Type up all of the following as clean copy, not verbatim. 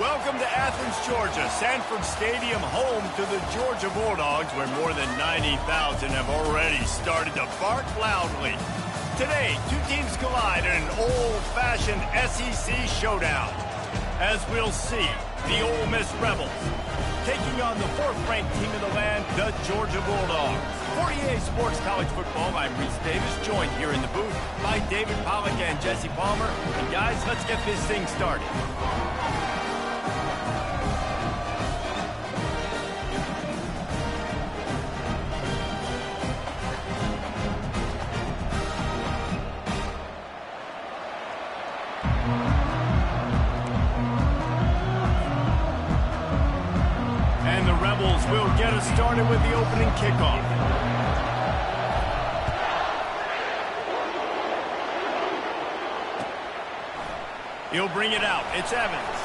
Welcome to Athens, Georgia, Sanford Stadium, home to the Georgia Bulldogs, where more than 90,000 have already started to bark loudly. Today, two teams collide in an old-fashioned SEC showdown. As we'll see, the Ole Miss Rebels taking on the fourth-ranked team in the land, the Georgia Bulldogs. For EA Sports College Football, I'm Reese Davis, joined here in the booth by David Pollack and Jesse Palmer. And guys, let's get this thing started. Will get us started with the opening kickoff. He'll bring it out. It's Evans.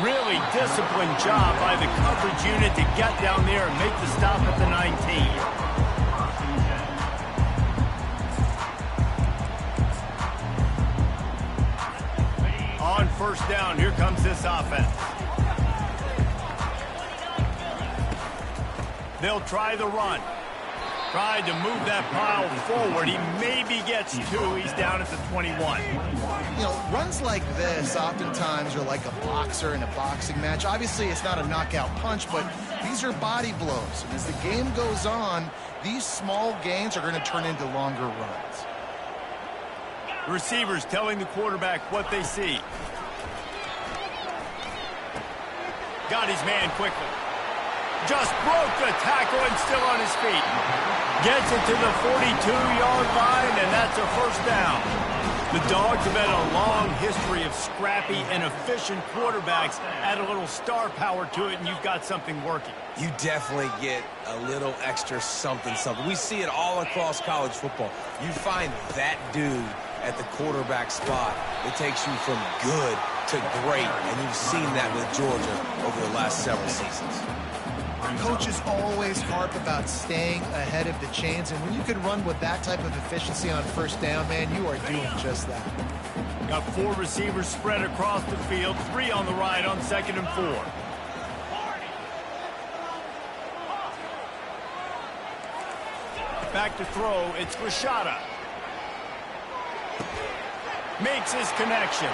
Really disciplined job by the coverage unit to get down there and make the stop at the 19. On first down, here comes this offense. They'll try the run. Tried to move that pile forward. He maybe gets two. He's down at the 21. You know, runs like this oftentimes are like a boxer in a boxing match. Obviously, it's not a knockout punch, but these are body blows. And as the game goes on, these small gains are going to turn into longer runs. Receivers telling the quarterback what they see. Got his man quickly. Just broke the tackle and still on his feet. Gets it to the 42-yard line, and that's a first down. The Dogs have had a long history of scrappy and efficient quarterbacks. Add a little star power to it, and you've got something working. You definitely get a little extra something. We see it all across college football. You find that dude at the quarterback spot, it takes you from good to great, and you've seen that with Georgia over the last several seasons. Coaches always harp about staying ahead of the chains, and when you can run with that type of efficiency on first down, man, you are doing just that. Got four receivers spread across the field, three on the right on 2nd and 4. Back to throw, it's Rashada. Makes his connection.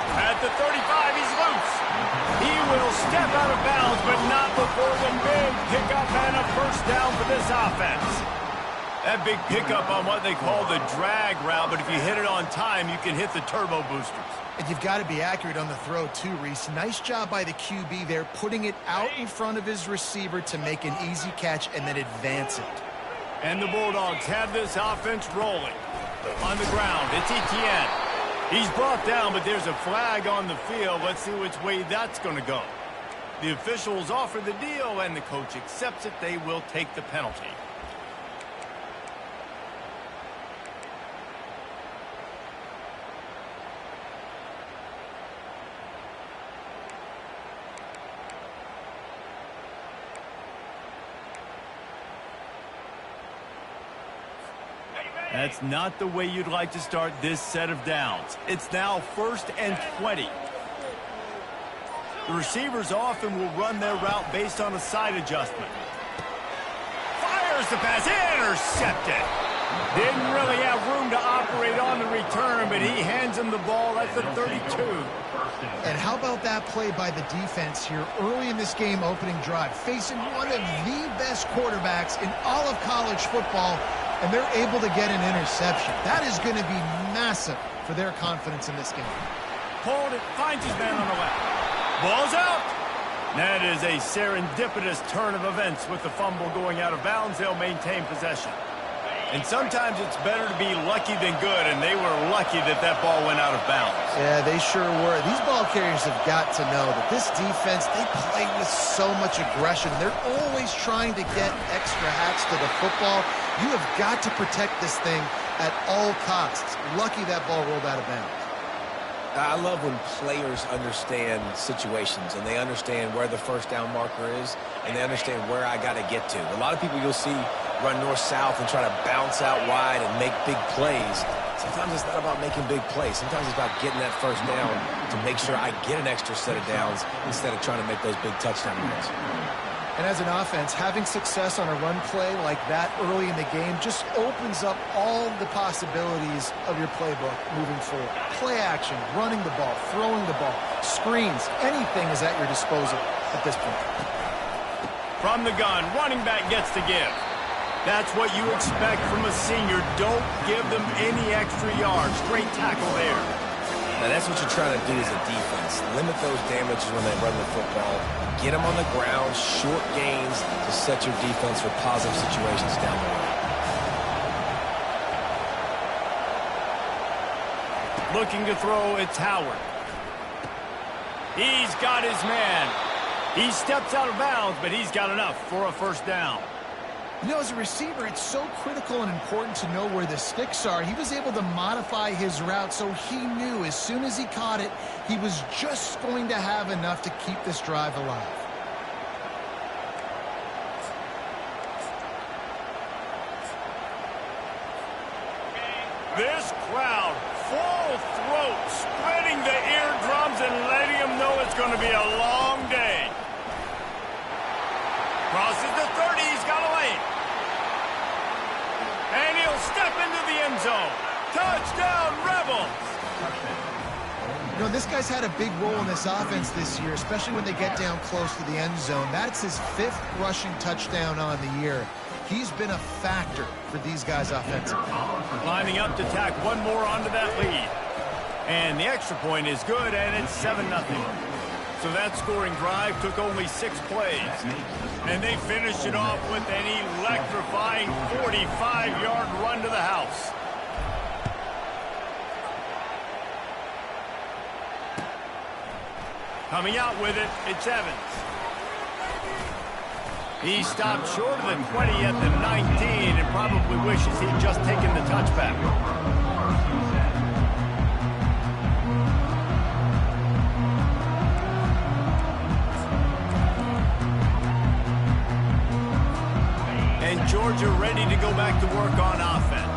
At the 35, he's loose. He will step out of bounds, but not before the big pickup and a first down for this offense. That big pickup on what they call the drag route, but if you hit it on time, you can hit the turbo boosters. And you've got to be accurate on the throw too, Reese. Nice job by the QB there, putting it out in front of his receiver to make an easy catch and then advance it. And the Bulldogs have this offense rolling. On the ground, it's Etienne. He's brought down, but there's a flag on the field. Let's see which way that's going to go. The officials offer the deal, and the coach accepts it. They will take the penalty. That's not the way you'd like to start this set of downs. It's now 1st and 20. The receivers often will run their route based on a side adjustment. Fires the pass, intercepted. Didn't really have room to operate on the return, but he hands him the ball at the 32. And how about that play by the defense here early in this game opening drive, facing one of the best quarterbacks in all of college football, and they're able to get an interception. That is going to be massive for their confidence in this game. Pulled it, finds his man on the left. Ball's out. That is a serendipitous turn of events. With the fumble going out of bounds, they'll maintain possession. And sometimes it's better to be lucky than good, and they were lucky that that ball went out of bounds. Yeah, they sure were. These ball carriers have got to know that this defense, they play with so much aggression. They're always trying to get extra hats to the football. You have got to protect this thing at all costs. Lucky that ball rolled out of bounds. I love when players understand situations and they understand where the first down marker is and they understand where I got to get to. A lot of people you'll see run north-south and try to bounce out wide and make big plays. Sometimes it's not about making big plays. Sometimes it's about getting that first down to make sure I get an extra set of downs instead of trying to make those big touchdown runs. And as an offense, having success on a run play like that early in the game just opens up all the possibilities of your playbook moving forward. Play action, running the ball, throwing the ball, screens, anything is at your disposal at this point. From the gun, running back gets to give. That's what you expect from a senior. Don't give them any extra yards. Great tackle there. Now, that's what you're trying to do as a defense. Limit those damages when they run the football. Get them on the ground, short gains to set your defense for positive situations down the road. Looking to throw, it's Howard. He's got his man. He steps out of bounds, but he's got enough for a first down. You know, as a receiver, it's so critical and important to know where the sticks are. He was able to modify his route so he knew as soon as he caught it, he was just going to have enough to keep this drive alive. This crowd, full throat, spreading the eardrums and letting them know it's going to be a long day. Crosses the 30, he's got a lane. And he'll step into the end zone. Touchdown, Rebels! You know, this guy's had a big role in this offense this year, especially when they get down close to the end zone. That's his 5th rushing touchdown on the year. He's been a factor for these guys offensively. Lining up to tack one more onto that lead. And the extra point is good, and it's 7-0. So that scoring drive took only 6 plays. And they finished it off with an electrifying 45-yard run to the house. Coming out with it, it's Evans. He stopped short of the 20 at the 19 and probably wishes he'd just taken the touchback. And Georgia ready to go back to work on offense.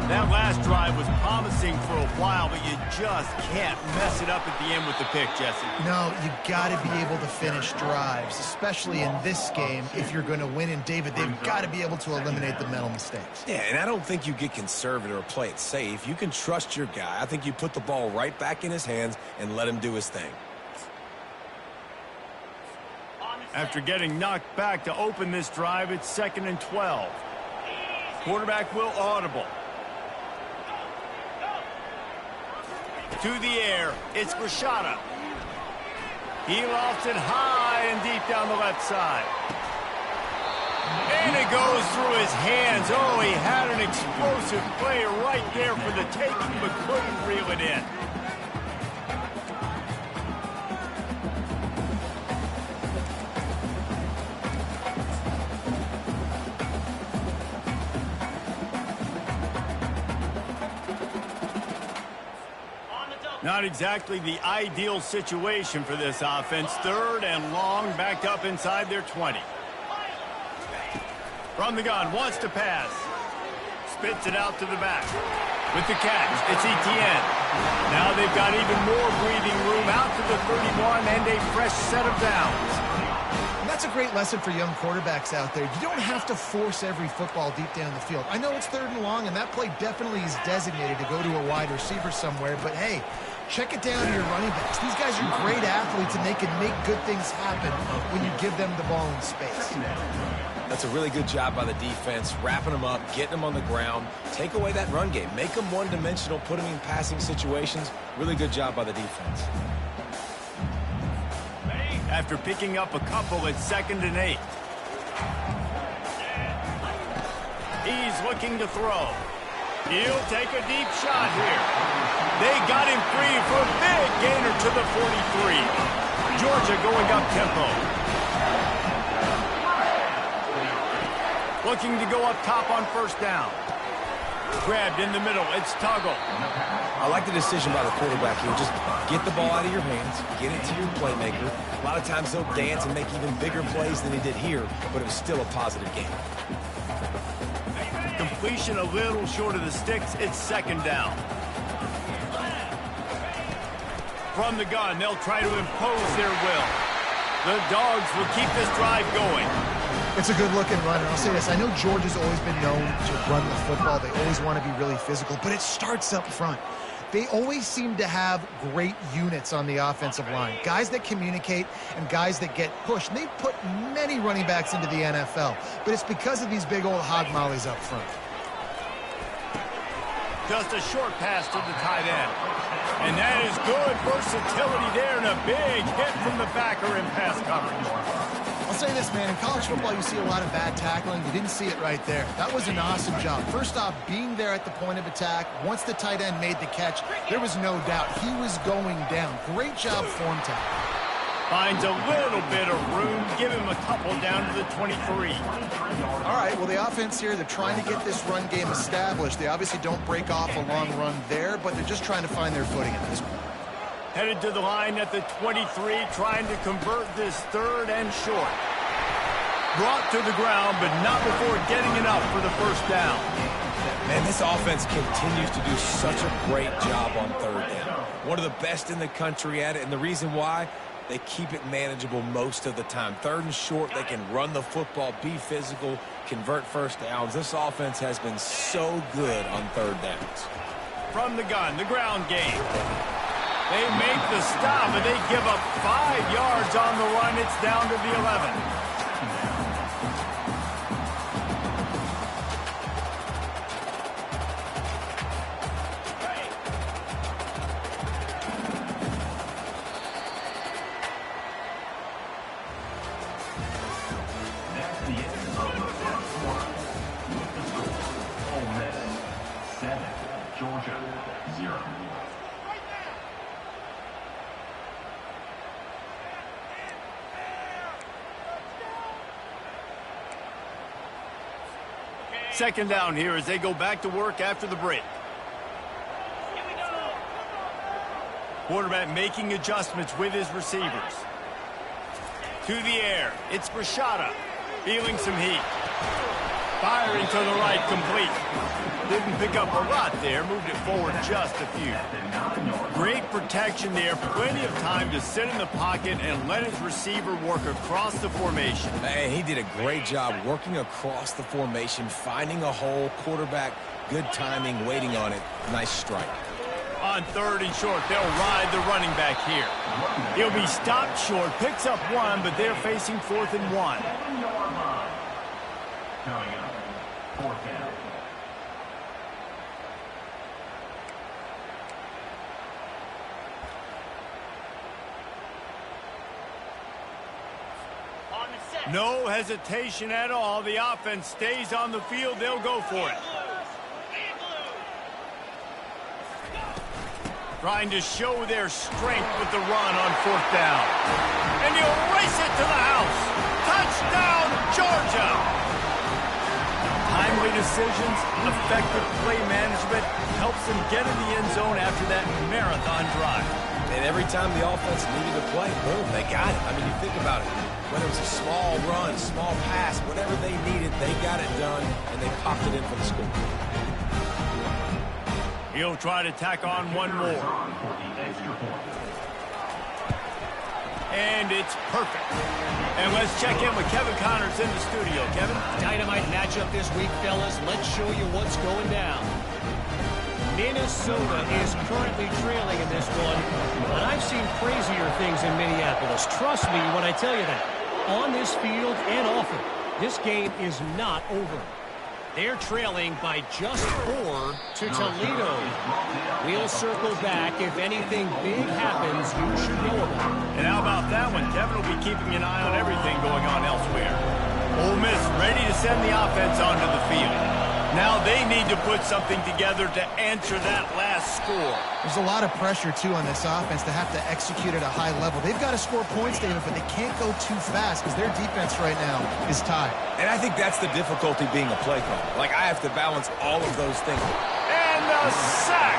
That last drive was promising for a while, but you just can't mess it up at the end with the pick, Jesse. No, you got to be able to finish drives, especially in this game. If you're going to win, and David, they've got to be able to eliminate the mental mistakes. Yeah, and I don't think you get conservative or play it safe. You can trust your guy. I think you put the ball right back in his hands and let him do his thing. After getting knocked back to open this drive, it's 2nd and 12. Quarterback will audible. To the air, it's Rashada. He lofts it high and deep down the left side. And it goes through his hands. Oh, he had an explosive play right there for the taking, but couldn't reel it in. Not exactly the ideal situation for this offense. 3rd and long, backed up inside their 20. From the gun, wants to pass. Spits it out to the back. With the catch, it's Etienne. Now they've got even more breathing room out to the 31 and a fresh set of downs. And that's a great lesson for young quarterbacks out there. You don't have to force every football deep down the field. I know it's 3rd and long, and that play definitely is designated to go to a wide receiver somewhere, but hey, check it down to your running backs. These guys are great athletes, and they can make good things happen when you give them the ball in space. That's a really good job by the defense, wrapping them up, getting them on the ground. Take away that run game. Make them one-dimensional, put them in passing situations. Really good job by the defense. After picking up a couple, it's 2nd and 8. He's looking to throw. He'll take a deep shot here. They got him free for a big gainer to the 43. Georgia going up tempo. Looking to go up top on 1st down. Grabbed in the middle. It's Tuggle. I like the decision by the quarterback here. Just get the ball out of your hands, get it to your playmaker. A lot of times they'll dance and make even bigger plays than he did here, but it was still a positive game. Completion a little short of the sticks. It's second down. From the gun, they'll try to impose their will. The Dogs will keep this drive going. It's a good-looking run, and I'll say this. I know Georgia's always been known to run the football. They always want to be really physical, but it starts up front. They always seem to have great units on the offensive line, guys that communicate and guys that get pushed. And they've put many running backs into the NFL, but it's because of these big old hog mollies up front. Just a short pass to the tight end. And that is good versatility there, and a big hit from the backer in pass coverage. I'll say this, man. In college football, you see a lot of bad tackling. You didn't see it right there. That was an awesome job. First off, being there at the point of attack. Once the tight end made the catch, there was no doubt he was going down. Great job form tackle. Finds a little bit of room. Give him a couple down to the 23. All right, well, the offense here, they're trying to get this run game established. They obviously don't break off a long run there, but they're just trying to find their footing at this point. Headed to the line at the 23, trying to convert this third and short. Brought to the ground, but not before getting enough for the first down. Man, this offense continues to do such a great job on third down. One of the best in the country at it, and the reason why, they keep it manageable most of the time. Third and short, they can run the football, be physical, convert first downs. This offense has been so good on third downs. From the gun, the ground game. They make the stop, and they give up 5 yards on the run. It's down to the 11. Georgia, 0. Second down here as they go back to work after the break. Quarterback making adjustments with his receivers. To the air, it's Rashada, feeling some heat. Firing to the right, complete. Didn't pick up a lot there, moved it forward just a few. Great protection there, plenty of time to sit in the pocket and let his receiver work across the formation. Hey, he did a great job working across the formation, finding a hole, quarterback, good timing, waiting on it. Nice strike. On third and short, they'll ride the running back here. He'll be stopped short, picks up 1, but they're facing 4th and 1. Coming up, 4th down. No hesitation at all. The offense stays on the field. They'll go for it. Trying to show their strength with the run on 4th down. And he'll race it to the house. Touchdown, Georgia! Timely decisions, effective play management helps them get in the end zone after that marathon drive. And every time the offense needed to play, boom, they got it. I mean, you think about it. Whether it was a small run, small pass, whatever they needed, they got it done, and they popped it in for the score. He'll try to tack on one more. And it's perfect. And let's check in with Kevin Connors in the studio. Kevin? Dynamite matchup this week, fellas. Let's show you what's going down. Minnesota is currently trailing in this one, but I've seen crazier things in Minneapolis. Trust me when I tell you that. On this field and off it, this game is not over. They're trailing by just 4 to Toledo. We'll circle back. If anything big happens, you should know about it. And how about that one? Kevin will be keeping an eye on everything going on elsewhere. Ole Miss ready to send the offense onto the field. Now they need to put something together to answer that last score. There's a lot of pressure, too, on this offense to have to execute at a high level. They've got to score points, David, but they can't go too fast because their defense right now is tied. And I think that's the difficulty being a play caller. Like, I have to balance all of those things. And the a sack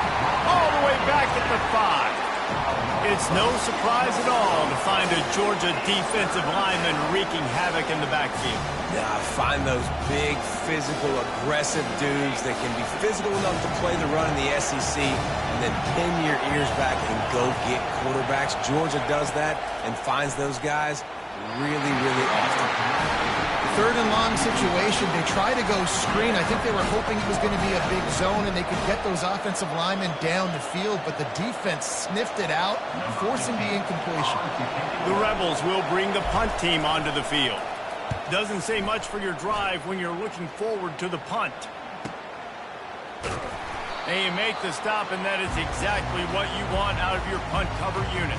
all the way back at the 5. It's no surprise at all to find a Georgia defensive lineman wreaking havoc in the backfield. Yeah, I find those big, physical, aggressive dudes that can be physical enough to play the run in the SEC and then pin your ears back and go get quarterbacks. Georgia does that and finds those guys really, really often. Third and long situation. They try to go screen. I think they were hoping it was going to be a big zone and they could get those offensive linemen down the field, but the defense sniffed it out, forcing the incompletion. The Rebels will bring the punt team onto the field. Doesn't say much for your drive when you're looking forward to the punt. And you make the stop, and that is exactly what you want out of your punt cover unit.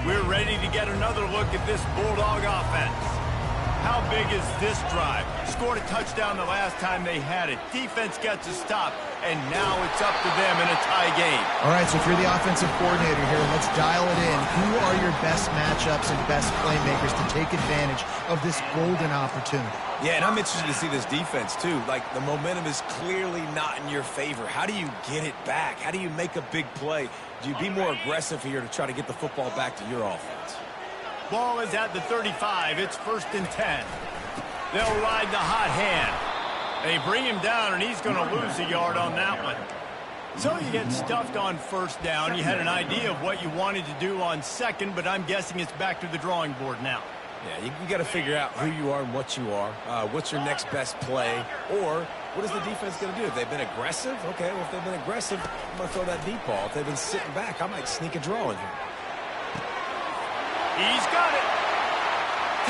We're ready to get another look at this Bulldog offense. How big is this drive? Scored a touchdown the last time they had it. Defense gets a stop, and now it's up to them in a tie game. All right, so if you're the offensive coordinator here, let's dial it in. Who are your best matchups and best playmakers to take advantage of this golden opportunity? Yeah, and I'm interested to see this defense, too. Like, the momentum is clearly not in your favor. How do you get it back? How do you make a big play? Do you be more aggressive here to try to get the football back to your offense? Ball is at the 35. It's 1st and 10. They'll ride the hot hand. They bring him down, and he's going to lose a yard on that one. So you get stuffed on 1st down. You had an idea of what you wanted to do on 2nd, but I'm guessing it's back to the drawing board now. Yeah, you got to figure out who you are and what you are. What's your next best play? Or what is the defense going to do? If they've been aggressive, okay, well, if they've been aggressive, I'm going to throw that deep ball. If they've been sitting back, I might sneak a draw in here. He's got it.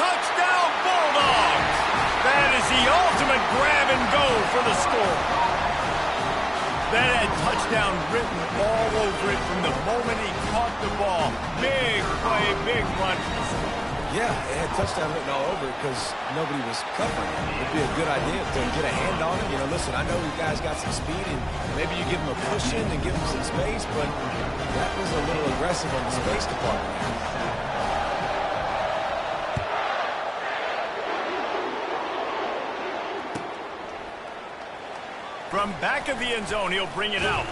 Touchdown, Bulldogs. That is the ultimate grab and go for the score. That had touchdown written all over it from the moment he caught the ball. Big play, big run. Yeah, it had touchdown written all over it because nobody was covering it. It'd be a good idea to get a hand on it. You know, listen, I know you guys got some speed, and maybe you give them a cushion and give them some space, but that was a little aggressive on the space department. From back of the end zone, he'll bring it out.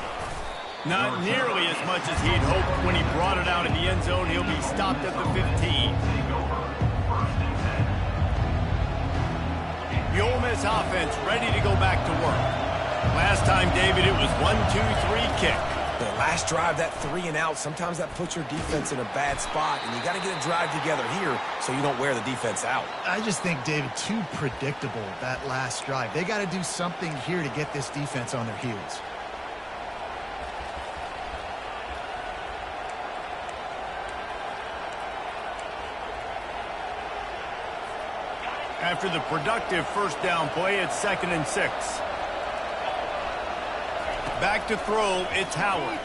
Not nearly as much as he'd hoped when he brought it out of the end zone. He'll be stopped at the 15. The Ole Miss offense ready to go back to work. Last time, David, it was 1-2-3 kick. The last drive, that 3 and out, sometimes that puts your defense in a bad spot, and you got to get a drive together here so you don't wear the defense out. I just think, David, too predictable, that last drive. They got to do something here to get this defense on their heels. After the productive 1st down play, it's 2nd and 6. Back to throw, it's Howard.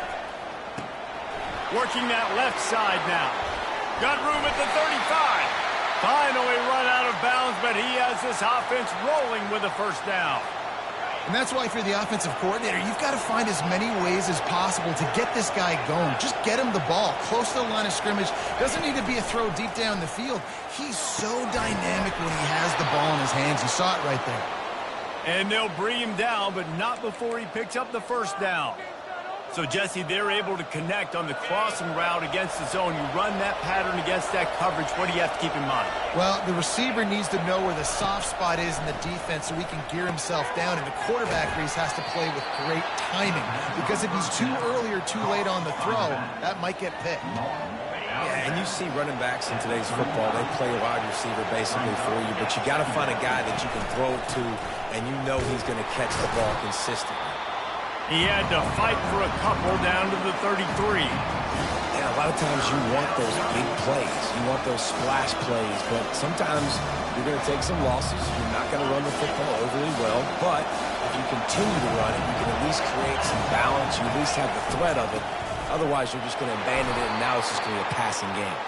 Working that left side now. Got room at the 35. Finally run out of bounds, but he has this offense rolling with a 1st down. And that's why, if you're the offensive coordinator, you've got to find as many ways as possible to get this guy going. Just get him the ball close to the line of scrimmage. Doesn't need to be a throw deep down the field. He's so dynamic when he has the ball in his hands. You saw it right there. And they'll bring him down, but not before he picks up the 1st down. So, Jesse, they're able to connect on the crossing route against the zone. You run that pattern against that coverage. What do you have to keep in mind? Well, the receiver needs to know where the soft spot is in the defense so he can gear himself down. And the quarterback, Reese, has to play with great timing. Because if he's too early or too late on the throw, that might get picked. Yeah, and you see running backs in today's football, they play a wide receiver basically for you, but you got to find a guy that you can throw it to, and you know he's going to catch the ball consistently. He had to fight for a couple down to the 33. And a lot of times you want those big plays. You want those splash plays, but sometimes you're going to take some losses. You're not going to run the football overly well, but if you continue to run it, you can at least create some balance. You at least have the threat of it. Otherwise, you're just going to abandon it, and now it's just going to be a passing game.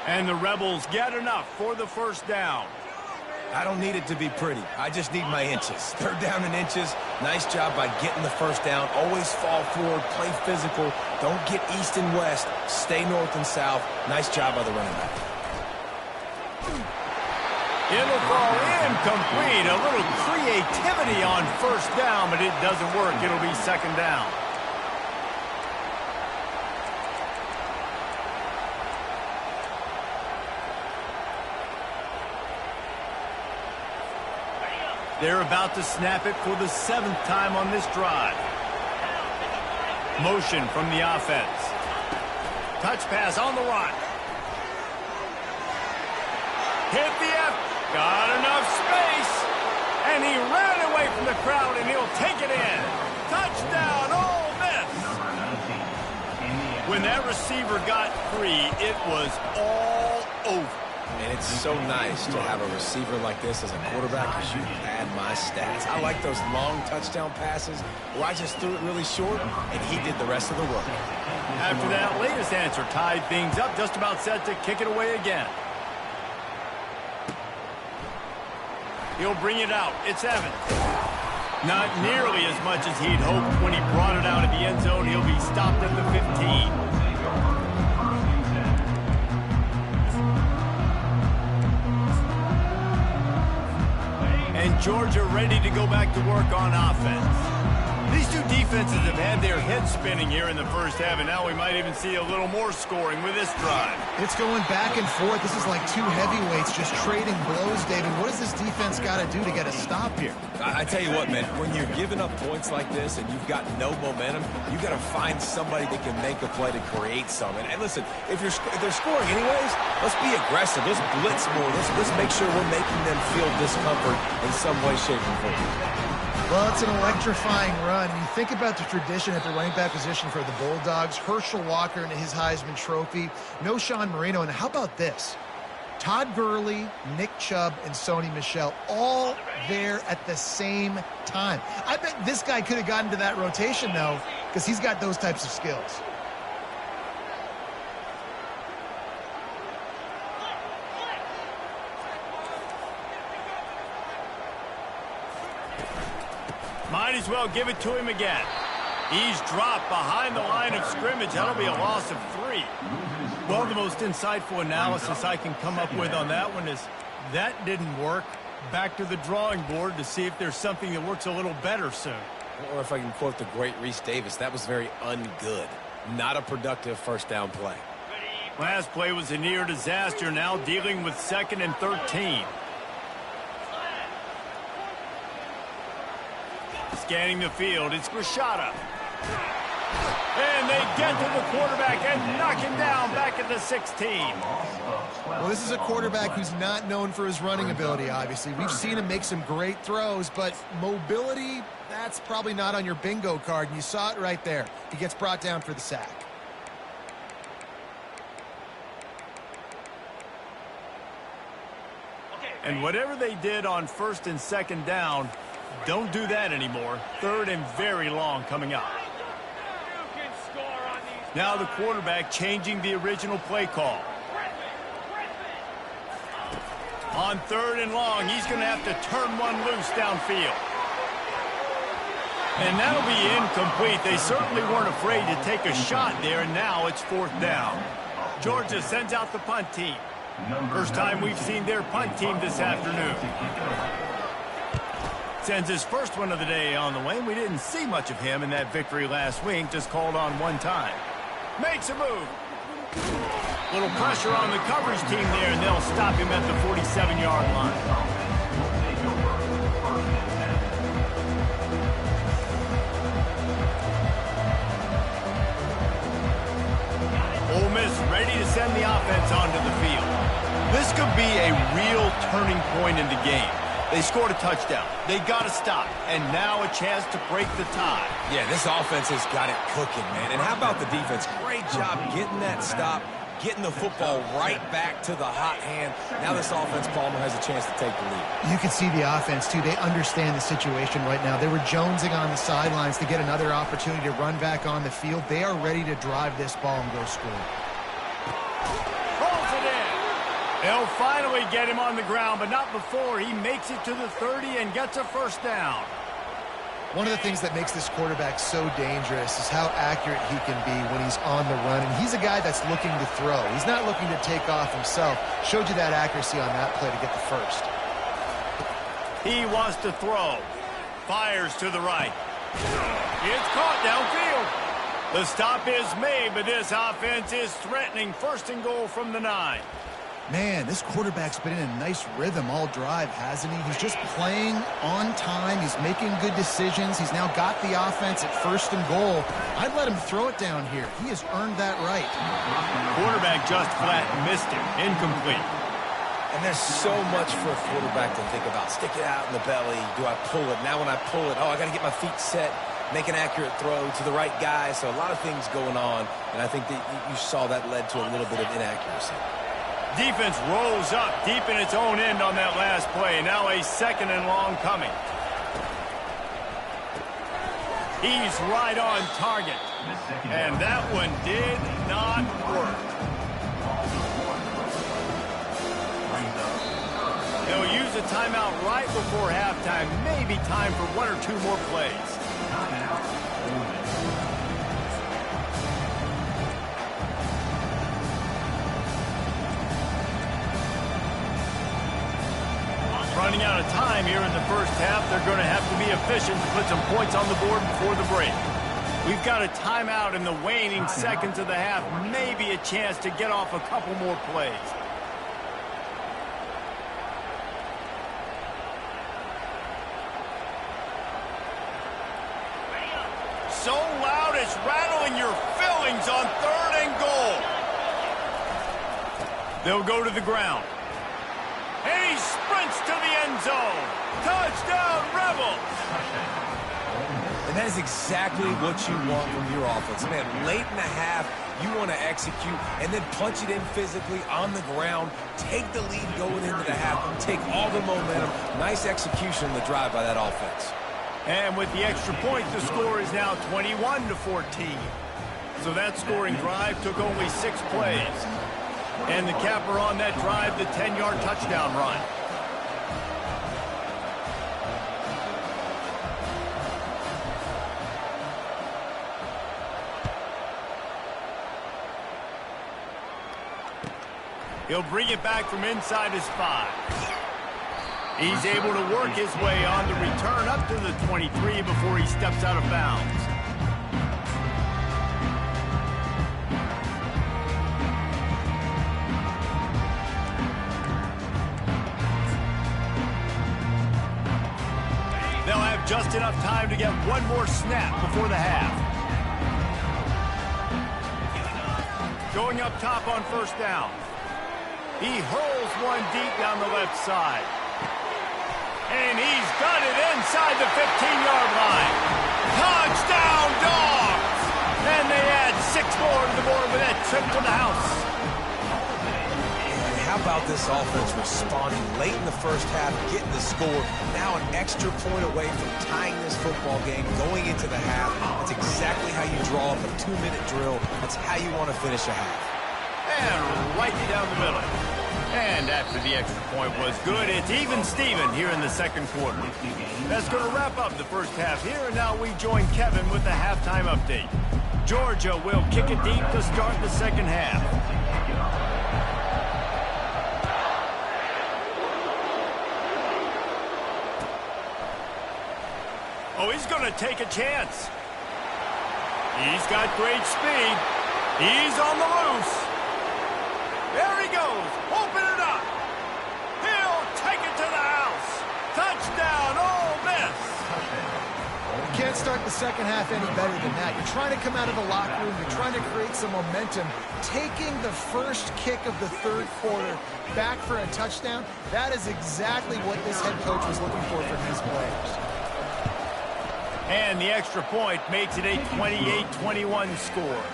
And the Rebels get enough for the 1st down. I don't need it to be pretty. I just need my inches. Third down in inches. Nice job by getting the first down. Always fall forward, play physical. Don't get east and west. Stay north and south. Nice job by the running back. It'll fall incomplete. A little creativity on first down, but it doesn't work. It'll be second down. They're about to snap it for the 7th time on this drive. Motion from the offense. Touch pass on the run. Hit the F. Got enough space. And he ran away from the crowd, and he'll take it in. Touchdown, Ole Miss. When that receiver got free, it was all over. And it's so nice to have a receiver like this as a quarterback because you pad my stats. I like those long touchdown passes where I just threw it really short, and he did the rest of the work. After that latest answer tied things up, just about set to kick it away again. He'll bring it out. It's Evans. Not nearly as much as he'd hoped when he brought it out of the end zone. He'll be stopped at the 15. And Georgia ready to go back to work on offense. These two defenses have had their heads spinning here in the first half, and now we might even see a little more scoring with this drive. It's going back and forth. This is like two heavyweights just trading blows, David. What does this defense got to do to get a stop here? I tell you what, man, when you're giving up points like this and you've got no momentum, you got to find somebody that can make a play to create something. And listen, if they're scoring anyways, let's be aggressive. Let's blitz more. Let's make sure we're making them feel discomfort in some way, shape, or form. Well, it's an electrifying run. You think about the tradition at the running back position for the Bulldogs. Herschel Walker and his Heisman Trophy. No Sean Marino. And how about this? Todd Gurley, Nick Chubb, and Sony Michel all there at the same time. I bet this guy could have gotten to that rotation, though, because he's got those types of skills. Might as well give it to him again. He's dropped behind the line of scrimmage. That'll be a loss of 3. Well, the most insightful analysis I can come up with on that one is that didn't work. Back to the drawing board to see if there's something that works a little better soon. Or if I can quote the great Reese Davis, that was very ungood. Not a productive first down play. Last play was a near disaster, now dealing with 2nd and 13. Scanning the field, it's Rashada. And they get to the quarterback and knock him down back at the 16. Well, this is a quarterback who's not known for his running ability, obviously. We've seen him make some great throws, but mobility, that's probably not on your bingo card. And you saw it right there. He gets brought down for the sack. And whatever they did on 1st and 2nd down, don't do that anymore. 3rd and very long coming up. Now the quarterback changing the original play call. On 3rd and long, he's going to have to turn one loose downfield. And that'll be incomplete. They certainly weren't afraid to take a shot there, and now it's 4th down. Georgia sends out the punt team. First time we've seen their punt team this afternoon. Sends his first one of the day on the way. We didn't see much of him in that victory last week, just called on one time. Makes a move. Little pressure on the coverage team there, and they'll stop him at the 47-yard line. Ole Miss ready to send the offense onto the field. This could be a real turning point in the game. They scored a touchdown. They got to stop. And now a chance to break the tie. Yeah, this offense has got it cooking, man. And how about the defense? Great job getting that stop, getting the football right back to the hot hand. Now this offense, Palmer, has a chance to take the lead. You can see the offense, too. They understand the situation right now. They were jonesing on the sidelines to get another opportunity to run back on the field. They are ready to drive this ball and go score. Holds it in. They'll finally get him on the ground, but not before he makes it to the 30 and gets a first down. One of the things that makes this quarterback so dangerous is how accurate he can be when he's on the run. And he's a guy that's looking to throw. He's not looking to take off himself. Showed you that accuracy on that play to get the first. He wants to throw. Fires to the right. It's caught downfield. The stop is made, but this offense is threatening first and goal from the 9. Man, this quarterback's been in a nice rhythm all drive, hasn't he? He's just playing on time. He's making good decisions. He's now got the offense at first and goal. I'd let him throw it down here. He has earned that right. Quarterback just flat missed him. Incomplete. And there's so much for a quarterback to think about. Stick it out in the belly. Do I pull it? Now when I pull it, I got to get my feet set, make an accurate throw to the right guy. So a lot of things going on, and I think that you saw that led to a little bit of inaccuracy. Defense rolls up deep in its own end on that last play. Now a second and long coming. He's right on target. And that one did not work. They'll use a timeout right before halftime. Maybe time for one or two more plays. Running out of time here in the first half. They're going to have to be efficient to put some points on the board before the break. We've got a timeout in the waning seconds of the half. Maybe a chance to get off a couple more plays. So loud it's rattling your fillings on third and goal. They'll go to the ground. And he sprints to the end zone. Touchdown, Rebels! And that is exactly what you want from your offense. Man, late in the half, you want to execute and then punch it in physically on the ground. Take the lead going into the half. Take all the momentum. Nice execution on the drive by that offense. And with the extra point, the score is now 21-14. So that scoring drive took only 6 plays. And the capper on that drive, the 10-yard touchdown run. He'll bring it back from inside his 5. He's able to work his way on the return up to the 23 before he steps out of bounds. They'll have just enough time to get one more snap before the half. Going up top on first down. He hurls one deep down the left side. And he's got it inside the 15-yard line. Touchdown, Dogs! And they add 6 more to the board with that trip to the house. And how about this offense responding late in the first half, getting the score, now an extra point away from tying this football game, going into the half. That's exactly how you draw up a 2-minute drill. That's how you want to finish a half. And right down the middle. And after the extra point was good, it's even Steven here in the second quarter. That's going to wrap up the first half here, and now we join Kevin with the halftime update. Georgia will kick it deep to start the second half. Oh, he's going to take a chance. He's got great speed. He's on the loose. There he goes. Open it up. He'll take it to the house. Touchdown, Ole Miss. You can't start the second half any better than that. You're trying to come out of the locker room. You're trying to create some momentum. Taking the first kick of the third quarter back for a touchdown, that is exactly what this head coach was looking for from his players. And the extra point makes it a 28-21 score.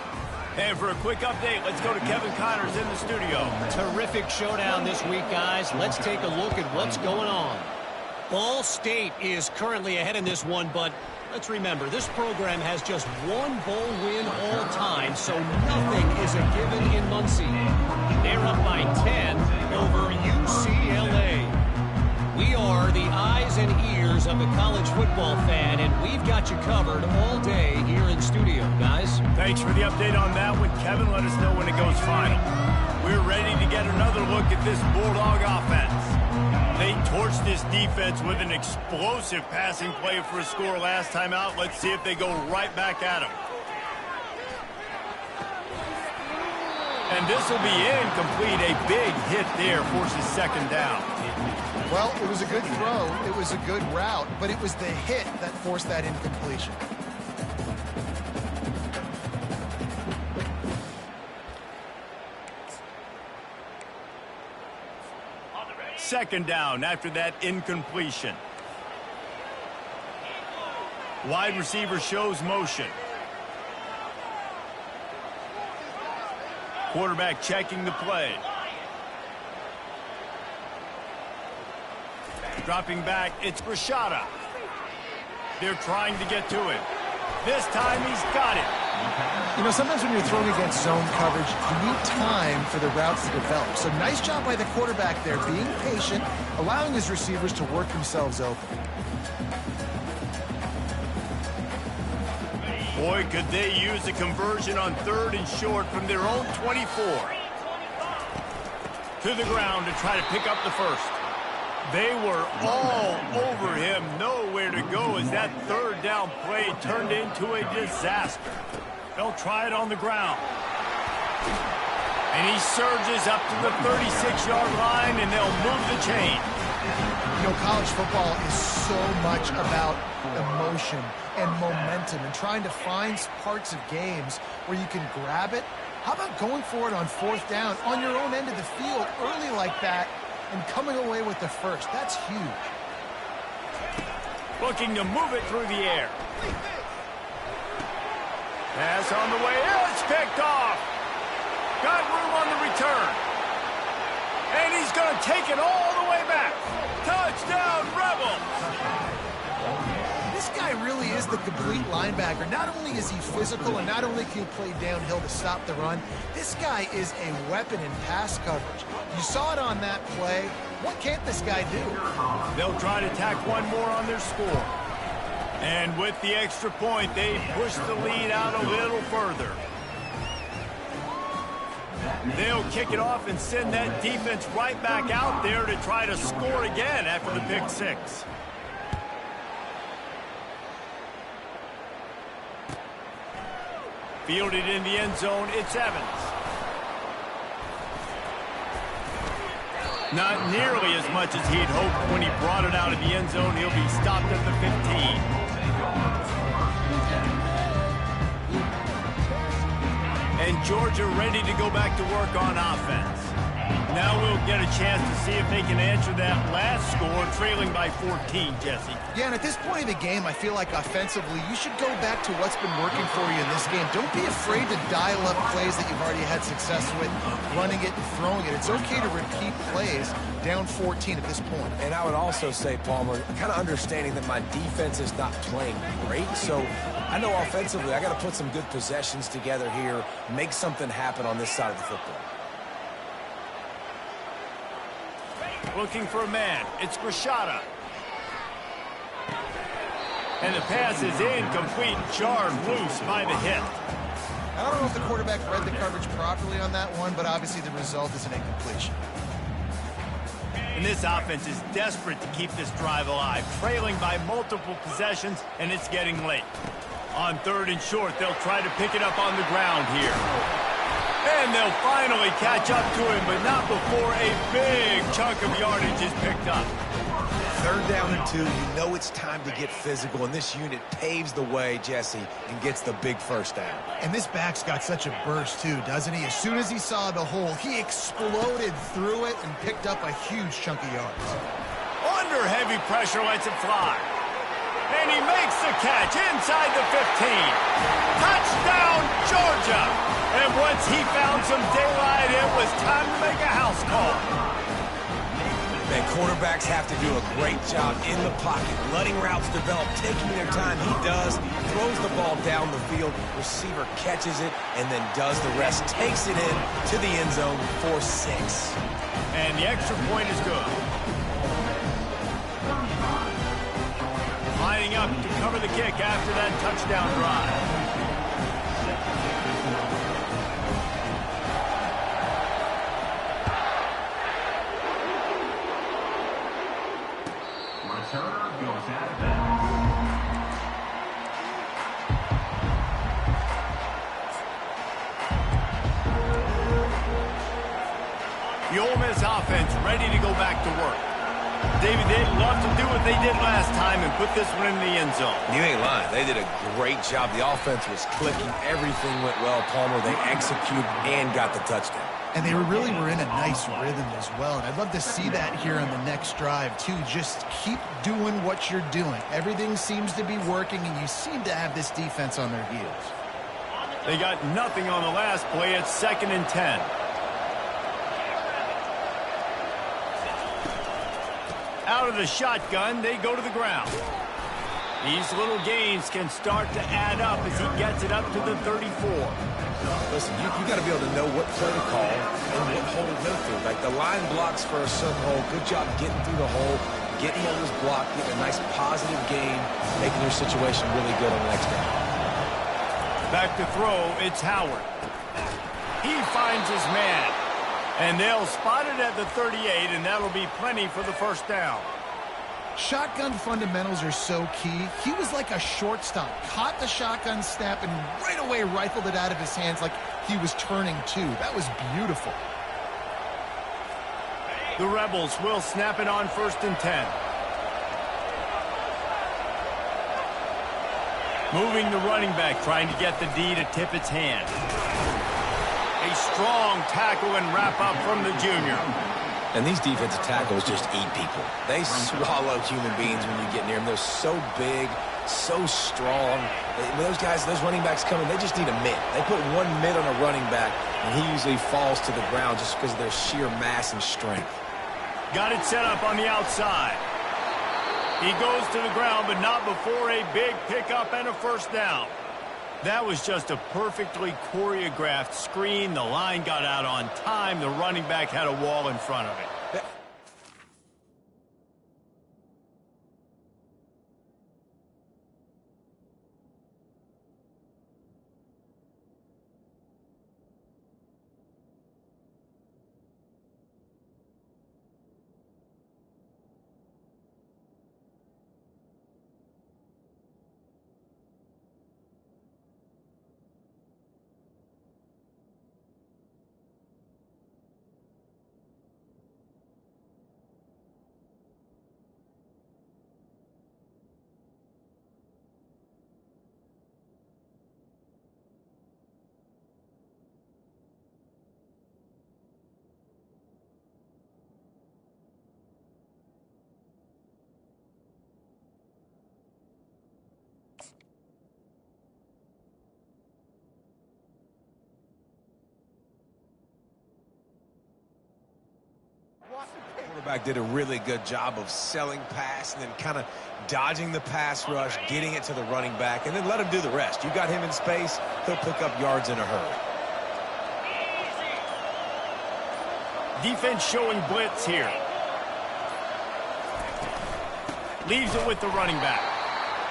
And for a quick update, let's go to Kevin Connors in the studio. Terrific showdown this week, guys. Let's take a look at what's going on. Ball State is currently ahead in this one, but let's remember, this program has just one bowl win all time, so nothing is a given in Muncie. They're up by 10. over UCLA. We are the eyes and ears of the college football fan, and we've got you covered all day here in studio, guys. Thanks for the update on that one, Kevin. Let us know when it goes final. We're ready to get another look at this Bulldog offense. They torched this defense with an explosive passing play for a score last time out. Let's see if they go right back at them. And this will be incomplete. A big hit there forces second down. Well, it was a good throw. It was a good route, but it was the hit that forced that incompletion. Second down after that incompletion. Wide receiver shows motion. Quarterback checking the play. Dropping back, it's Rashada. They're trying to get to it. This time he's got it. You know, sometimes when you're throwing against zone coverage, you need time for the routes to develop. So nice job by the quarterback there, being patient, allowing his receivers to work themselves open. Boy, could they use a conversion on 3rd and short from their own 24. To the ground to try to pick up the first. They were all over him, nowhere to go as that 3rd down play turned into a disaster. They'll try it on the ground. And he surges up to the 36-yard line, and they'll move the chain. You know, college football is so much about emotion and momentum and trying to find parts of games where you can grab it. How about going for it on 4th down on your own end of the field early like that and coming away with the first? That's huge. Looking to move it through the air. Pass on the way. It's picked off. Got room on the return. And he's going to take it all the way back. Touchdown, Rebels. This guy really is the complete linebacker. Not only is he physical and not only can he play downhill to stop the run, this guy is a weapon in pass coverage. You saw it on that play. What can't this guy do? They'll try to tack one more on their score. And with the extra point, they push the lead out a little further. They'll kick it off and send that defense right back out there to try to score again after the pick six. Fielded in the end zone, it's Evans. Not nearly as much as he'd hoped when he brought it out of the end zone. He'll be stopped at the 15. And Georgia ready to go back to work on offense. Now we'll get a chance to see if they can answer that last score, trailing by 14, Jesse. Yeah, and at this point of the game, I feel like offensively, you should go back to what's been working for you in this game. Don't be afraid to dial up plays that you've already had success with, running it and throwing it. It's okay to repeat plays down 14 at this point. And I would also say, Palmer, kind of understanding that my defense is not playing great, so I know offensively I got to put some good possessions together here, make something happen on this side of the football. Looking for a man. It's Rashada. And the pass is incomplete, jarred loose by the hit. I don't know if the quarterback read the coverage properly on that one, but obviously the result is an incompletion. And this offense is desperate to keep this drive alive, trailing by multiple possessions, and it's getting late. On 3rd and short, they'll try to pick it up on the ground here. And they'll finally catch up to him, but not before a big chunk of yardage is picked up. 3rd down and 2, you know it's time to get physical, and this unit paves the way, Jesse, and gets the big first down. And this back's got such a burst, too, doesn't he? As soon as he saw the hole, he exploded through it and picked up a huge chunk of yards. Under heavy pressure, lets it fly. And he makes the catch inside the 15. Touchdown, Georgia! And once he found some daylight, it was time to make a house call. Man, quarterbacks have to do a great job in the pocket, letting routes develop, taking their time. He does, throws the ball down the field, receiver catches it, and then does the rest. Takes it in to the end zone for 6. And the extra point is good. Lining up to cover the kick after that touchdown drive. Returner goes out of bounds. The Ole Miss offense ready to go back to work. David, they'd love to do what they did last time and put this one in the end zone. You ain't lying. They did a great job. The offense was clicking. Everything went well, Palmer. They executed and got the touchdown. And they really were in a nice rhythm as well. And I'd love to see that here on the next drive, too. Just keep doing what you're doing. Everything seems to be working, and you seem to have this defense on their heels. They got nothing on the last play. It's 2nd and 10. Out of the shotgun, they go to the ground. These little gains can start to add up as he gets it up to the 34. Listen, you got to be able to know what play to call and what hole to go through. Like the line blocks for a certain hole. Good job getting through the hole, getting what was blocked, getting a nice positive gain, making your situation really good on the next down. Back to throw, it's Howard. He finds his man. And they'll spot it at the 38, and that'll be plenty for the first down. Shotgun fundamentals are so key. He was like a shortstop. Caught the shotgun snap and right away rifled it out of his hands like he was turning too. That was beautiful. The Rebels will snap it on 1st and 10. Moving the running back, trying to get the D to tip its hand. A strong tackle and wrap up from the junior. And these defensive tackles just eat people. They swallow human beings when you get near them. They're so big, so strong. Those guys, those running backs coming, they just need a mitt. They put one mitt on a running back, and he usually falls to the ground just because of their sheer mass and strength. Got it set up on the outside. He goes to the ground, but not before a big pickup and a first down. That was just a perfectly choreographed screen. The line got out on time. The running back had a wall in front of it. The quarterback did a really good job of selling pass and then kind of dodging the pass rush, getting it to the running back, and then let him do the rest. You got him in space, he'll pick up yards in a hurry. Defense showing blitz here. Leaves it with the running back.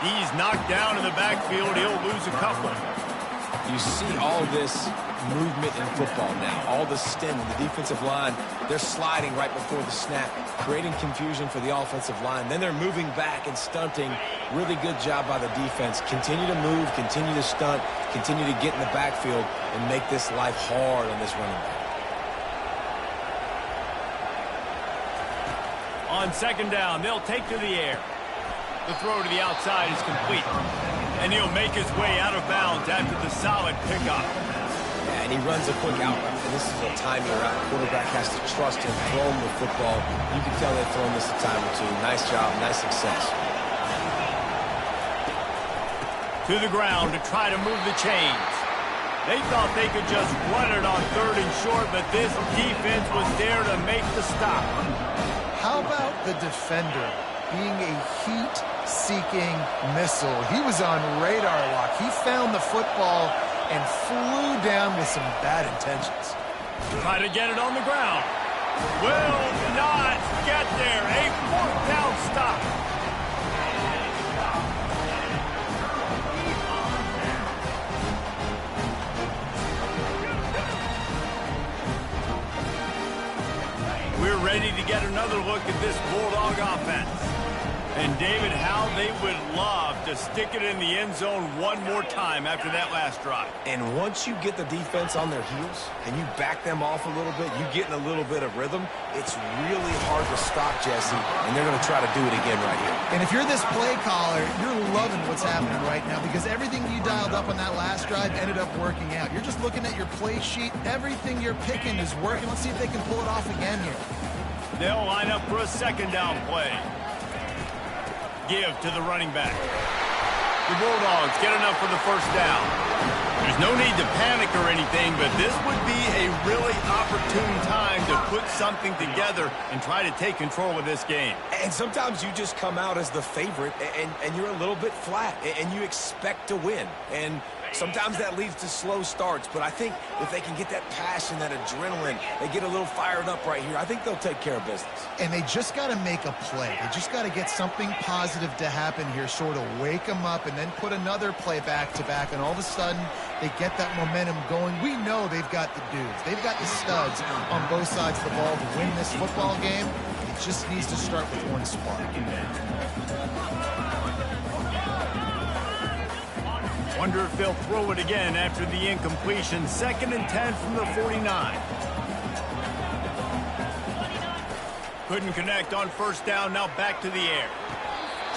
He's knocked down in the backfield. He'll lose a couple. You see all this movement in football now. All the stemming, the defensive line, they're sliding right before the snap, creating confusion for the offensive line. Then they're moving back and stunting. Really good job by the defense. Continue to move, continue to stunt, continue to get in the backfield and make this life hard on this running back. On 2nd down, they'll take to the air. The throw to the outside is complete. And he'll make his way out of bounds after the solid pickup. Yeah, and he runs a quick out route. And this is a timing route. Quarterback has to trust him, throw him the football. You can tell they've thrown this a time or two. Nice job, nice success. To the ground to try to move the chains. They thought they could just run it on 3rd and short, but this defense was there to make the stop. How about the defender? being a heat-seeking missile. He was on radar lock. He found the football and flew down with some bad intentions. Try to get it on the ground. Will not get there. A fourth down stop. We're ready to get another look at this Bulldog offense. And, David, how they would love to stick it in the end zone one more time after that last drive. And once you get the defense on their heels and you back them off a little bit, you get in a little bit of rhythm, it's really hard to stop, Jesse, and they're going to try to do it again right here. And if you're this play caller, you're loving what's happening right now because everything you dialed up on that last drive ended up working out. You're just looking at your play sheet. Everything you're picking is working. Let's see if they can pull it off again here. They'll line up for a second down play. Give to the running back. The Bulldogs get enough for the first down. There's no need to panic or anything, but this would be a really opportune time to put something together and try to take control of this game. And sometimes you just come out as the favorite, and you're a little bit flat, and you expect to win. And sometimes that leads to slow starts, but I think if they can get that passion, that adrenaline, they get a little fired up right here, I think they'll take care of business. And they just got to make a play. They just got to get something positive to happen here, sort of wake them up and then put another play back-to-back, and all of a sudden they get that momentum going. We know they've got the dudes. They've got the studs on both sides of the ball to win this football game. It just needs to start with one spark. Wonder if they'll throw it again after the incompletion. 2nd and 10 from the 49. Couldn't connect on first down. Now back to the air.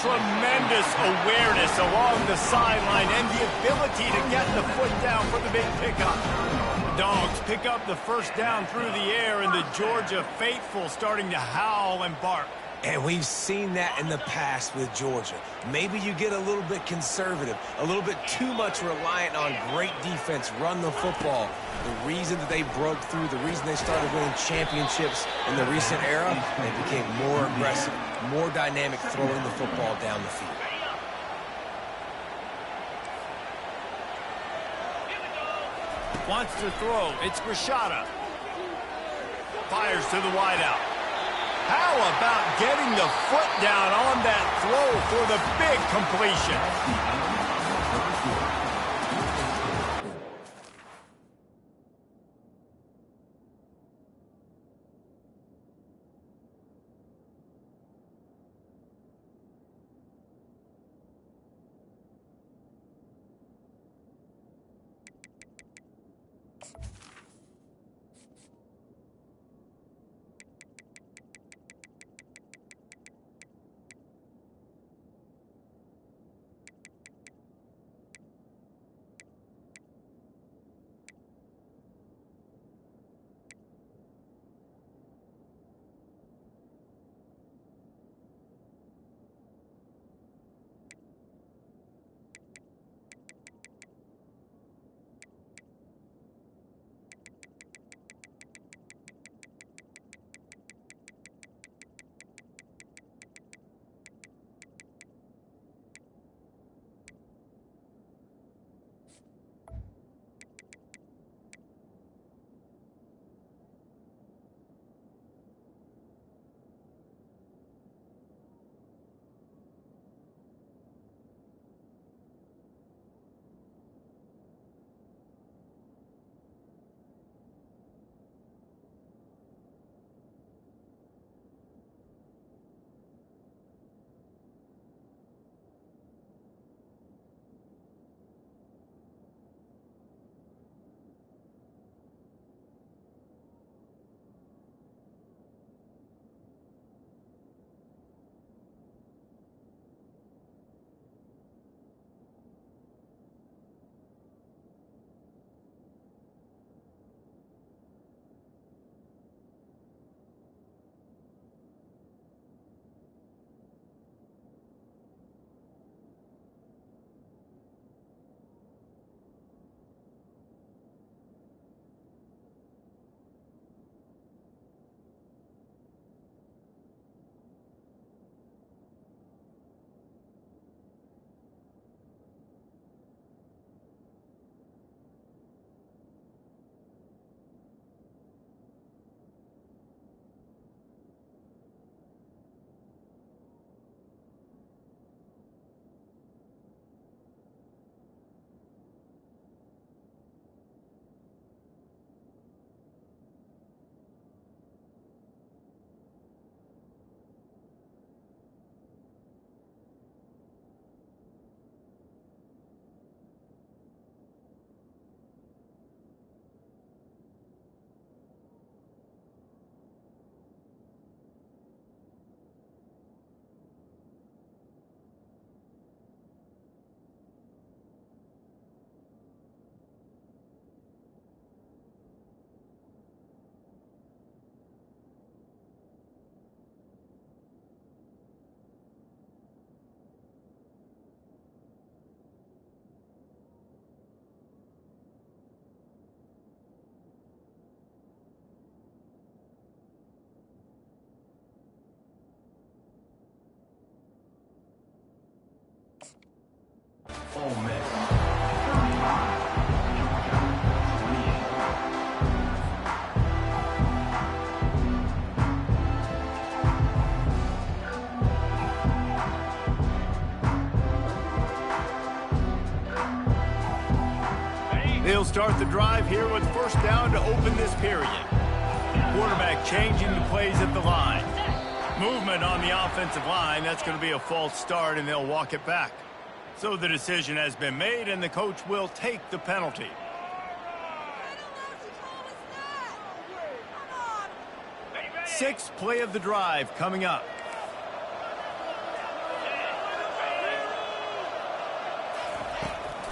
Tremendous awareness along the sideline and the ability to get the foot down for the big pickup. Dogs pick up the first down through the air, and the Georgia faithful starting to howl and bark. And we've seen that in the past with Georgia. Maybe you get a little bit conservative, a little bit too much reliant on great defense, run the football. The reason that they broke through, the reason they started winning championships in the recent era, they became more aggressive, more dynamic throwing the football down the field. Wants to throw. It's Rashada. Fires to the wideout. How about getting the foot down on that throw for the big completion? Ole Miss. 35. Georgia. 28. They'll start the drive here with first down to open this period. Quarterback changing the plays at the line. Movement on the offensive line. That's going to be a false start, and they'll walk it back. So the decision has been made, and the coach will take the penalty. Sixth play of the drive coming up.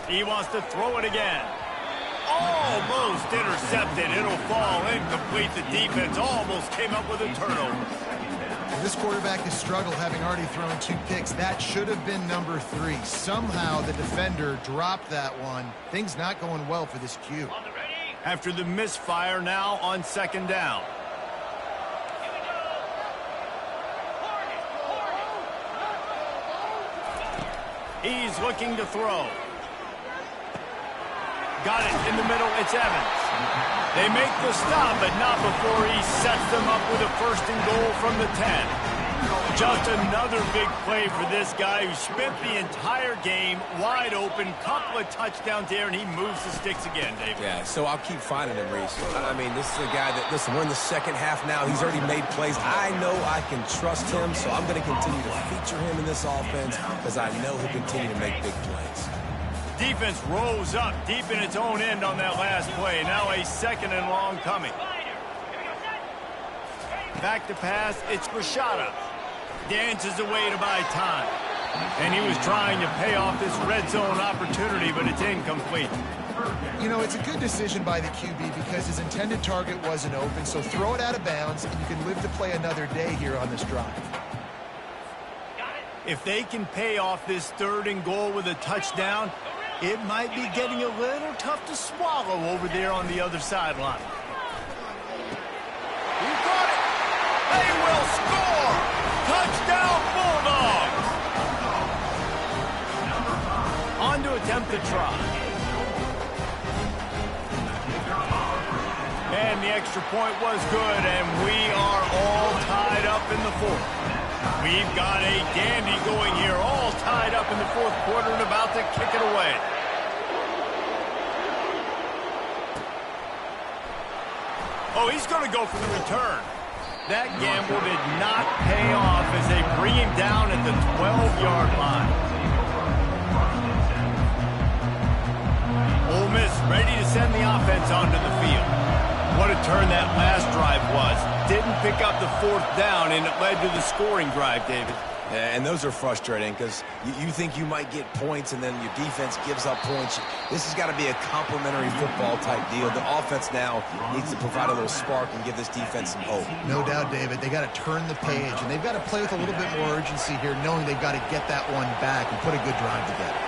He wants to throw it again. Almost intercepted. It'll fall incomplete. The defense almost came up with a turnover. This quarterback has struggled, having already thrown 2 picks. That should have been number 3. Somehow the defender dropped that one. Things not going well for this Q. After the misfire, now on second down. He's looking to throw. Got it in the middle. It's Evans. They make the stop, but not before he sets them up with a first and goal from the 10. Just another big play for this guy who spent the entire game wide open, couple of touchdowns there, and he moves the sticks again, David. Yeah, so I'll keep finding him, Reese. I mean, this is a guy that, listen, we're in the second half now. He's already made plays. I know I can trust him, so I'm going to continue to feature him in this offense because I know he'll continue to make big plays. Defense rose up deep in its own end on that last play. Now a second and long coming. Back to pass. It's Rashada. Dances away to buy time. And he was trying to pay off this red zone opportunity, but it's incomplete. You know, it's a good decision by the QB because his intended target wasn't open, so throw it out of bounds, and you can live to play another day here on this drive. If they can pay off this third and goal with a touchdown, it might be getting a little tough to swallow over there on the other sideline. He got it. They will score. Touchdown, Bulldogs. On to attempt the try. And the extra point was good, and we are all tied up in the fourth. We've got a dandy going here, all tied up in the fourth quarter and about to kick it away. Oh, he's going to go for the return. That gamble did not pay off as they bring him down at the 12-yard line. Ole Miss ready to send the offense onto the field. What a turn that last drive was. Didn't pick up the fourth down, and it led to the scoring drive, David. Yeah, and those are frustrating because you think you might get points and then your defense gives up points. This has got to be a complementary football type deal. The offense now needs to provide a little spark and give this defense some hope. No doubt, David. They got to turn the page, and they've got to play with a little bit more urgency here, knowing they've got to get that one back and put a good drive together.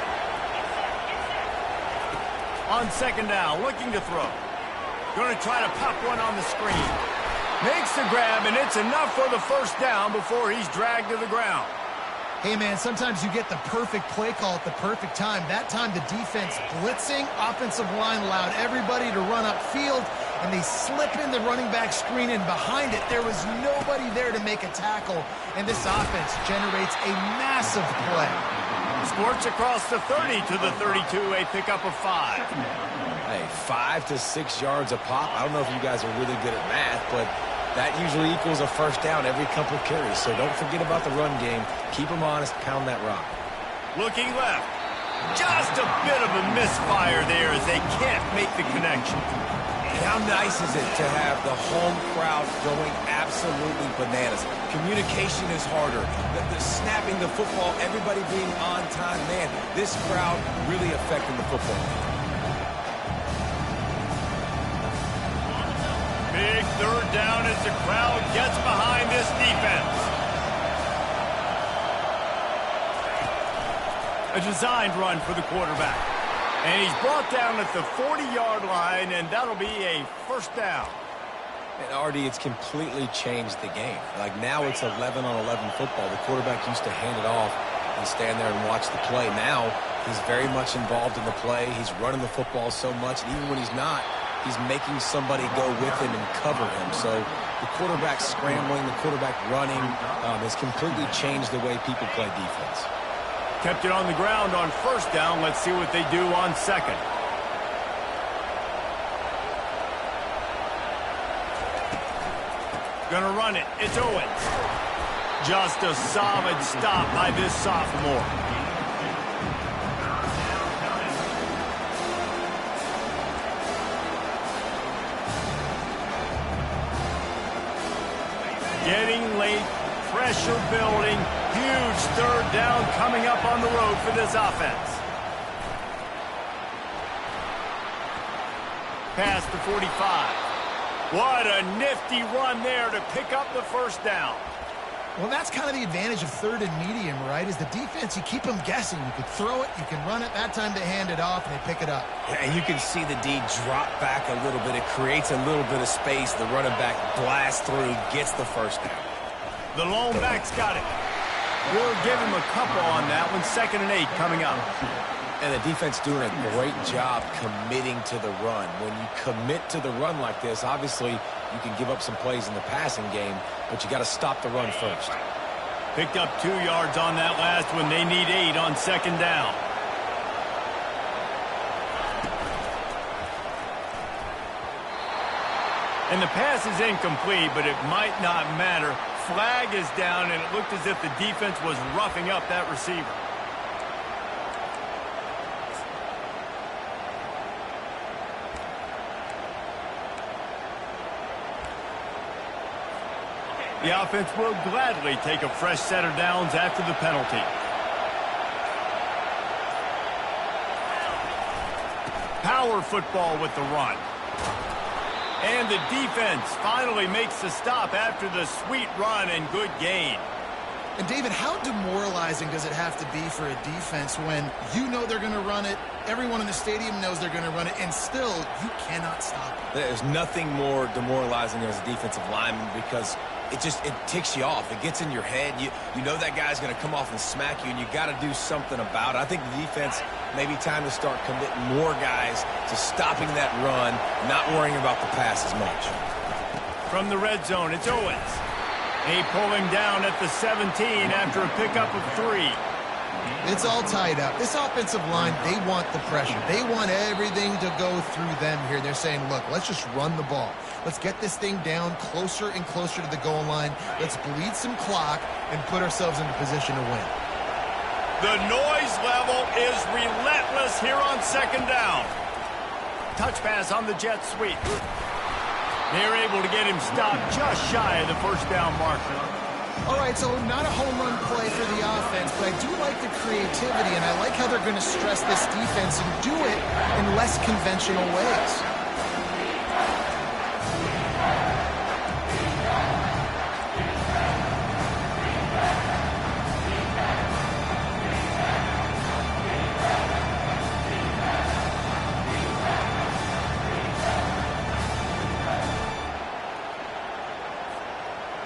On second down, looking to throw. Going to try to pop one on the screen. Makes the grab, and it's enough for the first down before he's dragged to the ground. Hey, man, sometimes you get the perfect play call at the perfect time. That time the defense blitzing, offensive line allowed everybody to run upfield, and they slip in the running back screen, and behind it there was nobody there to make a tackle, and this offense generates a massive play. Squirts across the 30 to the 32, a pickup of 5. Hey, 5 to 6 yards a pop. I don't know if you guys are really good at math, but that usually equals a first down every couple of carries. So don't forget about the run game. Keep them honest. Pound that rock. Looking left. Just a bit of a misfire there as they can't make the connection. And how nice is it to have the home crowd going absolutely bananas? Communication is harder. The snapping the football, everybody being on time. Man, this crowd really affecting the football. Big third down as the crowd gets behind this defense. A designed run for the quarterback. And he's brought down at the 40-yard line, and that'll be a first down. And Artie, it's completely changed the game. Like now it's 11-on-11 football. The quarterback used to hand it off and stand there and watch the play. Now He's very much involved in the play. He's running the football so much, and even when he's not, he's making somebody go with him and cover him. So the quarterback scrambling, the quarterback running has completely changed the way people play defense. Kept it on the ground on first down. Let's see what they do on second. Gonna run it. It's Owens. Just a solid stop by this sophomore. Getting late, pressure building, huge third down coming up on the road for this offense. Pass to 45. What a nifty run there to pick up the first down. Well, that's kind of the advantage of third and medium, right? Is the defense, you keep them guessing. You could throw it, you can run it. That time they hand it off and they pick it up. Yeah, and you can see the D drop back a little bit. It creates a little bit of space. The running back blasts through, gets the first down. The lone back's got it. We'll give him a couple on that one. 2nd and 8 coming up. And the defense doing a great job committing to the run. When you commit to the run like this, obviously you can give up some plays in the passing game, but you got to stop the run first. Picked up 2 yards on that last one. They need 8 on 2nd down. And the pass is incomplete, but it might not matter. Flag is down, and it looked as if the defense was roughing up that receiver. The offense will gladly take a fresh set of downs after the penalty. Power football with the run. And the defense finally makes the stop after the sweet run and good gain. And, David, how demoralizing does it have to be for a defense when you know they're going to run it, everyone in the stadium knows they're going to run it, and still you cannot stop it? There's nothing more demoralizing as a defensive lineman because it ticks you off. It gets in your head. You know that guy's going to come off and smack you, and you got to do something about it. I think the defense, maybe time to start committing more guys to stopping that run, not worrying about the pass as much. From the red zone, it's Owens. He pulling down at the 17 after a pickup of 3. It's all tied up. This offensive line, they want the pressure. They want everything to go through them here. They're saying, look, let's just run the ball. Let's get this thing down closer and closer to the goal line. Let's bleed some clock and put ourselves into position to win. The noise level is relentless here on 2nd down. Touch pass on the jet sweep. They're able to get him stopped just shy of the first down marker. All right, so not a home run play for the offense, but I do like the creativity, and I like how they're going to stress this defense and do it in less conventional ways.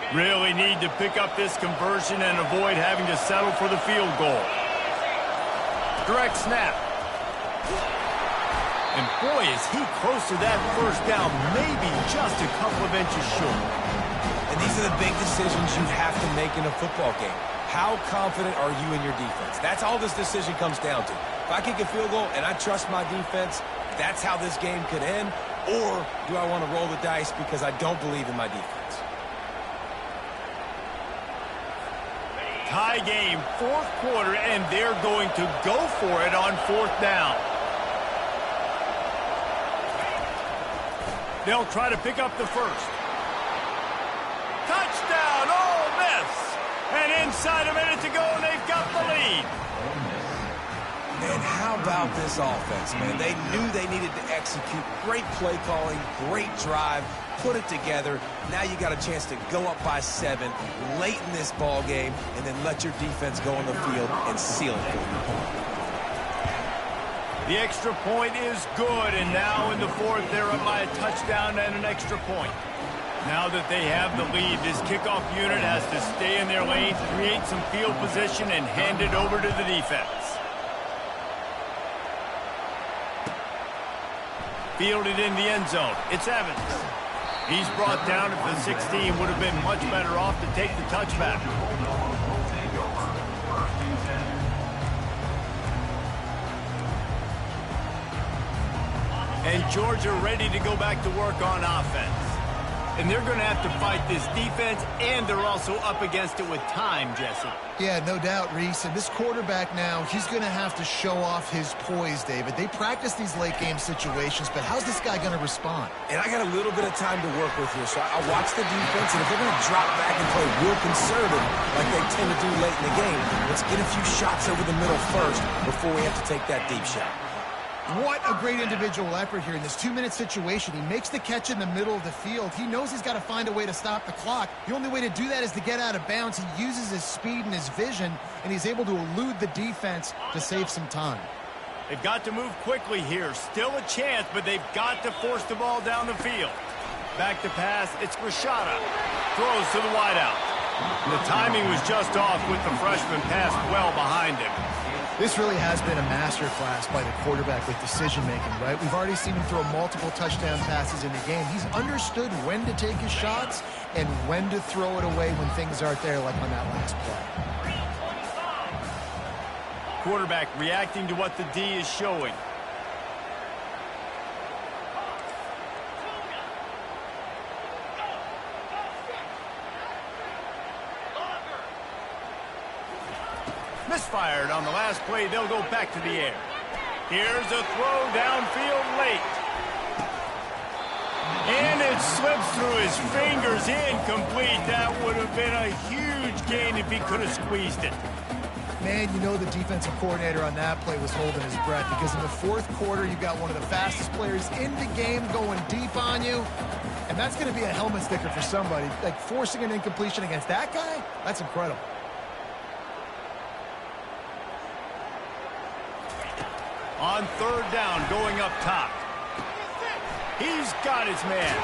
Really need to pick up this conversion and avoid having to settle for the field goal. Direct snap. And boy, is he close to that first down, maybe just a couple of inches short. And these are the big decisions you have to make in a football game. How confident are you in your defense? That's all this decision comes down to. If I kick a field goal and I trust my defense, that's how this game could end. Or do I want to roll the dice because I don't believe in my defense? Tie game, 4th quarter, and they're going to go for it on 4th down. They'll try to pick up the first. Touchdown, Ole Miss! And inside a minute to go, and they've got the lead. And how about this offense, man? They knew they needed to execute. Great play calling, great drive, put it together. Now you got a chance to go up by 7 late in this ball game and then let your defense go on the field and seal it for you. The extra point is good, and now in the 4th, they're up by a touchdown and an extra point. Now that they have the lead, this kickoff unit has to stay in their lane, create some field position, and hand it over to the defense. Fielded in the end zone. It's Evans. He's brought down at the 16. Would have been much better off to take the touchback. And Georgia ready to go back to work on offense. And they're going to have to fight this defense, and they're also up against it with time, Jesse. Yeah, no doubt, Reese. And this quarterback now, he's going to have to show off his poise, David. They practice these late-game situations, but how's this guy going to respond? And I got a little bit of time to work with here, so I watch the defense, and if they're going to drop back and play real conservative like they tend to do late in the game, let's get a few shots over the middle first before we have to take that deep shot. What a great individual effort here in this 2-minute situation. He makes the catch in the middle of the field. He knows he's got to find a way to stop the clock. The only way to do that is to get out of bounds. He uses his speed and his vision, and he's able to elude the defense to save some time. They've got to move quickly here. Still a chance, but they've got to force the ball down the field. Back to pass. It's Rashada. Throws to the wideout. The timing was just off with the freshman pass well behind him. This really has been a masterclass by the quarterback with decision-making, right? We've already seen him throw multiple touchdown passes in the game. He's understood when to take his shots and when to throw it away when things aren't there, like on that last play. Quarterback reacting to what the D is showing. Misfired on the last play. They'll go back to the air. Here's a throw downfield late. And it slips through his fingers, incomplete. That would have been a huge gain if he could have squeezed it. Man, you know the defensive coordinator on that play was holding his breath, because in the fourth quarter, you've got one of the fastest players in the game going deep on you. And that's going to be a helmet sticker for somebody. Like, forcing an incompletion against that guy, that's incredible. On third down, going up top. He's got his man.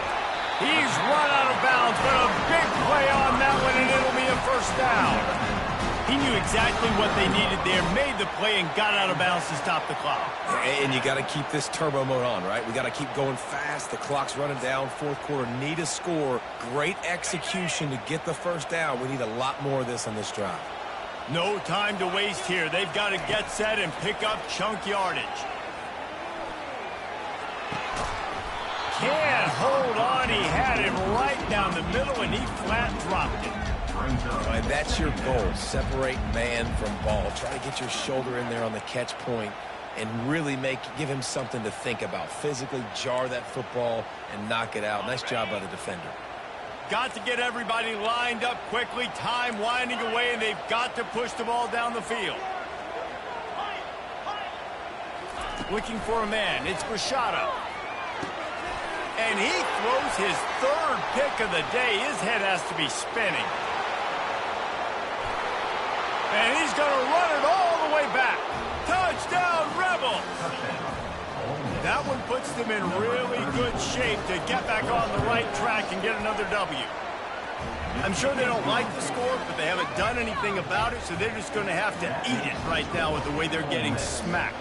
He's run out of bounds, but a big play on that one, and it'll be a first down. He knew exactly what they needed there, made the play, and got out of bounds to stop the clock. And you got to keep this turbo mode on, right? We got to keep going fast. The clock's running down. Fourth quarter, need a score. Great execution to get the first down. We need a lot more of this on this drive. No time to waste here. They've got to get set and pick up chunk yardage. Can't hold on. He had it right down the middle, and he flat dropped it. Right, that's your goal. Separate man from ball. Try to get your shoulder in there on the catch point and really give him something to think about. Physically jar that football and knock it out. Nice job by the defender. Got to get everybody lined up quickly. Time winding away, and they've got to push the ball down the field. Looking for a man. It's Rashada. And he throws his third pick of the day. His head has to be spinning. And he's going to run it all the way back. Touchdown, Rebels! That one puts them in really good shape to get back on the right track and get another W. I'm sure they don't like the score, but they haven't done anything about it, so they're just going to have to eat it right now with the way they're getting smacked.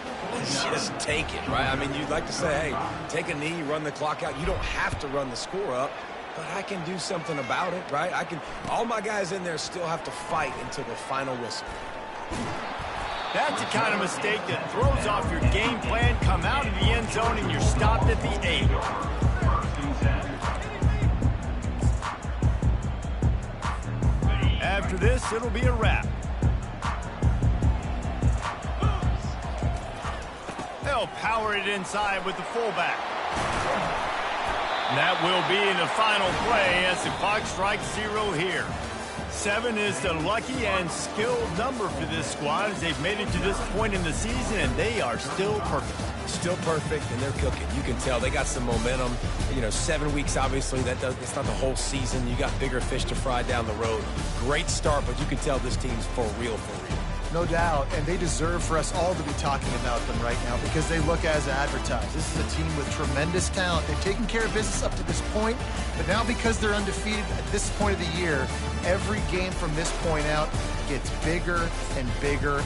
Just take it, right? I mean, you'd like to say, hey, take a knee, run the clock out. You don't have to run the score up, but I can do something about it, right? All my guys in there still have to fight until the final whistle. That's the kind of mistake that throws off your game plan. Come out of the end zone and you're stopped at the 8. After this, it'll be a wrap. They'll power it inside with the fullback. And that will be in the final play as the clock strikes 0 here. 7 is the lucky and skilled number for this squad as they've made it to this point in the season, and they are still perfect. Still perfect, and they're cooking. You can tell they got some momentum. 7 weeks, obviously, it's not the whole season. You got bigger fish to fry down the road. Great start, but you can tell this team's for real, for real. No doubt, and they deserve for us all to be talking about them right now because they look as advertised. This is a team with tremendous talent. They've taken care of business up to this point, but now because they're undefeated at this point of the year, every game from this point out gets bigger and bigger